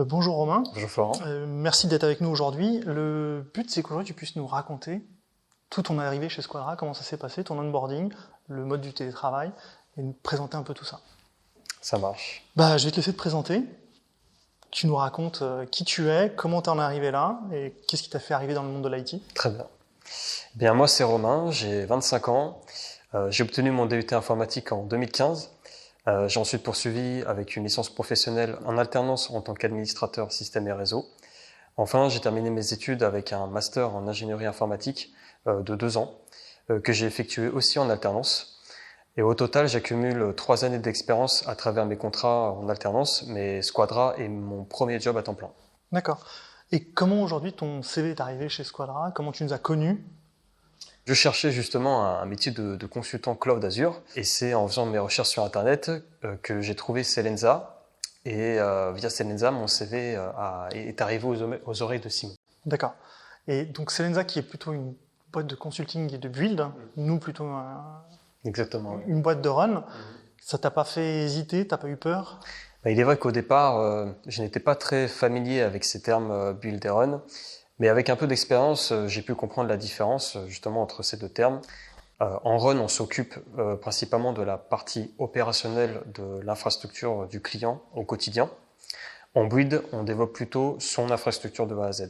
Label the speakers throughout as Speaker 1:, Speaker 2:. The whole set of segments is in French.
Speaker 1: Bonjour Romain.
Speaker 2: Bonjour Florent.
Speaker 1: Merci d'être avec nous aujourd'hui. Le but, c'est qu'aujourd'hui, tu puisses nous raconter tout ton arrivée chez Squadra, comment ça s'est passé, ton onboarding, le mode du télétravail, et nous présenter un peu tout ça.
Speaker 2: Ça marche.
Speaker 1: Je vais te laisser te présenter. Tu nous racontes qui tu es, comment tu en es arrivé là, et qu'est-ce qui t'a fait arriver dans le monde de l'IT.
Speaker 2: Très bien. Bien, moi, c'est Romain, j'ai 25 ans. J'ai obtenu mon DUT informatique en 2015. J'ai ensuite poursuivi avec une licence professionnelle en alternance en tant qu'administrateur système et réseau. Enfin, j'ai terminé mes études avec un master en ingénierie informatique de 2 ans, que j'ai effectué aussi en alternance. Et au total, j'accumule 3 années d'expérience à travers mes contrats en alternance, mais Squadra est mon premier job à temps plein.
Speaker 1: D'accord. Et comment aujourd'hui ton CV est arrivé chez Squadra? Comment tu nous as connus?
Speaker 2: Je cherchais justement un métier de consultant cloud Azure, et c'est en faisant mes recherches sur Internet que j'ai trouvé Selensa. Et via Selensa, mon CV est arrivé aux oreilles de Simon.
Speaker 1: D'accord. Et donc Selensa, qui est plutôt une boîte de consulting et de build, nous plutôt
Speaker 2: Exactement.
Speaker 1: une boîte de run, ça t'a pas fait hésiter, t'as pas eu peur?
Speaker 2: Il est vrai qu'au départ, je n'étais pas très familier avec ces termes build et run, mais avec un peu d'expérience, j'ai pu comprendre la différence justement entre ces deux termes. En run, on s'occupe principalement de la partie opérationnelle de l'infrastructure du client au quotidien. En build, on développe plutôt son infrastructure de A à Z.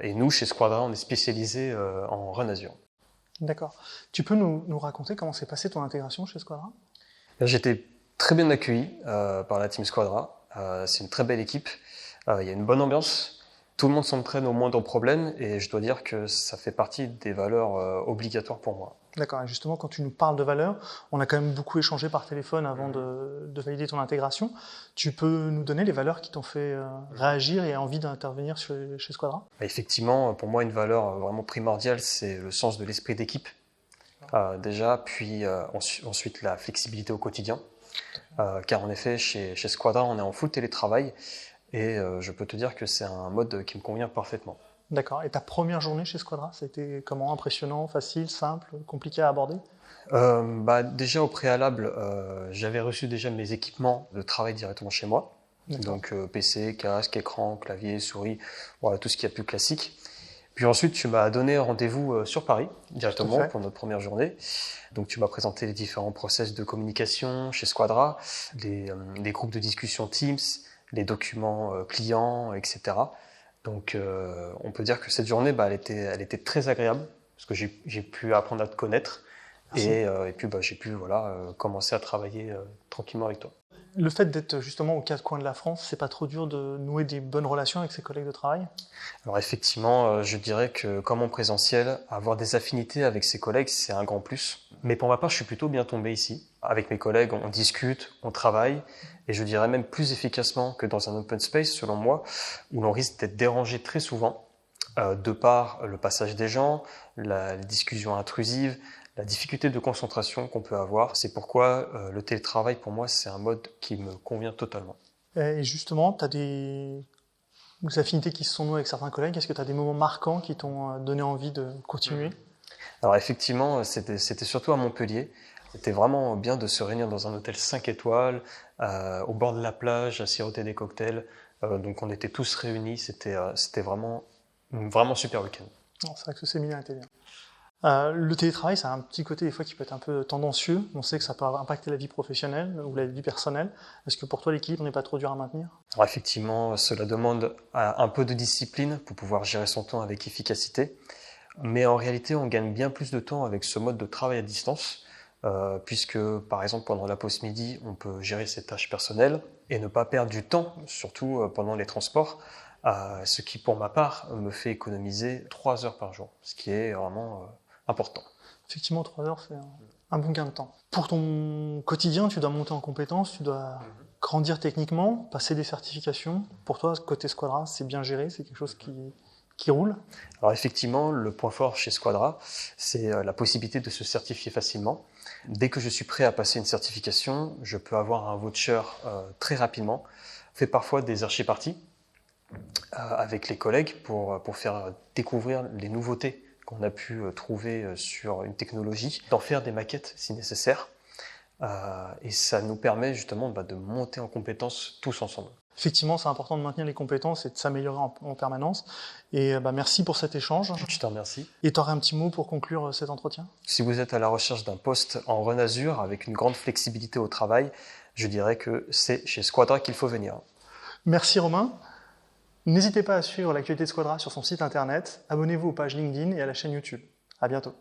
Speaker 2: Et nous, chez Squadra, on est spécialisé en run Azure.
Speaker 1: D'accord. Tu peux nous raconter comment s'est passée ton intégration chez Squadra?
Speaker 2: J'étais très bien accueilli par la team Squadra. C'est une très belle équipe. Il y a une bonne ambiance. Tout le monde s'entraîne au moindre problème et je dois dire que ça fait partie des valeurs obligatoires pour moi.
Speaker 1: D'accord. Et justement, quand tu nous parles de valeurs, on a quand même beaucoup échangé par téléphone avant de valider ton intégration. Tu peux nous donner les valeurs qui t'ont fait réagir et envie d'intervenir chez Squadra?
Speaker 2: Effectivement, pour moi, une valeur vraiment primordiale, c'est le sens de l'esprit d'équipe. Déjà, puis ensuite la flexibilité au quotidien. Car en effet, chez Squadra, on est en full télétravail et je peux te dire que c'est un mode qui me convient parfaitement.
Speaker 1: D'accord. Et ta première journée chez Squadra, ça a été comment? Impressionnant, facile, simple, compliqué à aborder?
Speaker 2: Déjà au préalable, j'avais reçu déjà mes équipements de travail directement chez moi. Donc PC, casque, écran, clavier, souris, voilà, tout ce qui est plus classique. Puis ensuite, tu m'as donné rendez-vous sur Paris directement pour notre première journée. Donc tu m'as présenté les différents process de communication chez Squadra, les groupes de discussion Teams, les documents clients, etc. Donc on peut dire que cette journée, elle était très agréable parce que j'ai pu apprendre à te connaître et puis j'ai pu commencer à travailler tranquillement avec toi.
Speaker 1: Le fait d'être justement aux quatre coins de la France, c'est pas trop dur de nouer des bonnes relations avec ses collègues de travail?
Speaker 2: Alors effectivement, je dirais que comme en présentiel, avoir des affinités avec ses collègues, c'est un grand plus. Mais pour ma part, je suis plutôt bien tombé ici. Avec mes collègues, on discute, on travaille, et je dirais même plus efficacement que dans un open space, selon moi, où l'on risque d'être dérangé très souvent, de par le passage des gens, la discussion intrusive, la difficulté de concentration qu'on peut avoir. C'est pourquoi le télétravail, pour moi, c'est un mode qui me convient totalement.
Speaker 1: Et justement, tu as des affinités qui se sont nouées avec certains collègues. Est-ce que tu as des moments marquants qui t'ont donné envie de continuer?
Speaker 2: Alors effectivement, c'était surtout à Montpellier. C'était vraiment bien de se réunir dans un hôtel 5 étoiles, au bord de la plage, à siroter des cocktails. Donc on était tous réunis. C'était vraiment super week-end.
Speaker 1: C'est vrai que ce séminaire était bien. Le télétravail, ça a un petit côté des fois qui peut être un peu tendancieux. On sait que ça peut impacter la vie professionnelle ou la vie personnelle. Est-ce que pour toi, l'équilibre n'est pas trop dur à maintenir?
Speaker 2: Alors effectivement, cela demande un peu de discipline pour pouvoir gérer son temps avec efficacité. Mais en réalité, on gagne bien plus de temps avec ce mode de travail à distance, puisque par exemple pendant la pause midi, on peut gérer ses tâches personnelles et ne pas perdre du temps, surtout pendant les transports, ce qui pour ma part me fait économiser 3 heures par jour, ce qui est vraiment important.
Speaker 1: Effectivement, 3 heures, c'est un bon gain de temps. Pour ton quotidien, tu dois monter en compétences, tu dois grandir techniquement, passer des certifications. Pour toi, côté Squadra, c'est bien géré, c'est quelque chose qui roule?
Speaker 2: Alors effectivement, le point fort chez Squadra, c'est la possibilité de se certifier facilement. Dès que je suis prêt à passer une certification, je peux avoir un voucher très rapidement. On fait parfois des archi-parties avec les collègues pour faire découvrir les nouveautés qu'on a pu trouver sur une technologie, d'en faire des maquettes si nécessaire. Et ça nous permet justement de monter en compétences tous ensemble.
Speaker 1: Effectivement, c'est important de maintenir les compétences et de s'améliorer en permanence. Et merci pour cet échange.
Speaker 2: Je te remercie.
Speaker 1: Et tu aurais un petit mot pour conclure cet entretien?
Speaker 2: Si vous êtes à la recherche d'un poste en Run Azure avec une grande flexibilité au travail, je dirais que c'est chez Squadra qu'il faut venir.
Speaker 1: Merci Romain. N'hésitez pas à suivre l'actualité de Squadra sur son site internet. Abonnez-vous aux pages LinkedIn et à la chaîne YouTube. À bientôt.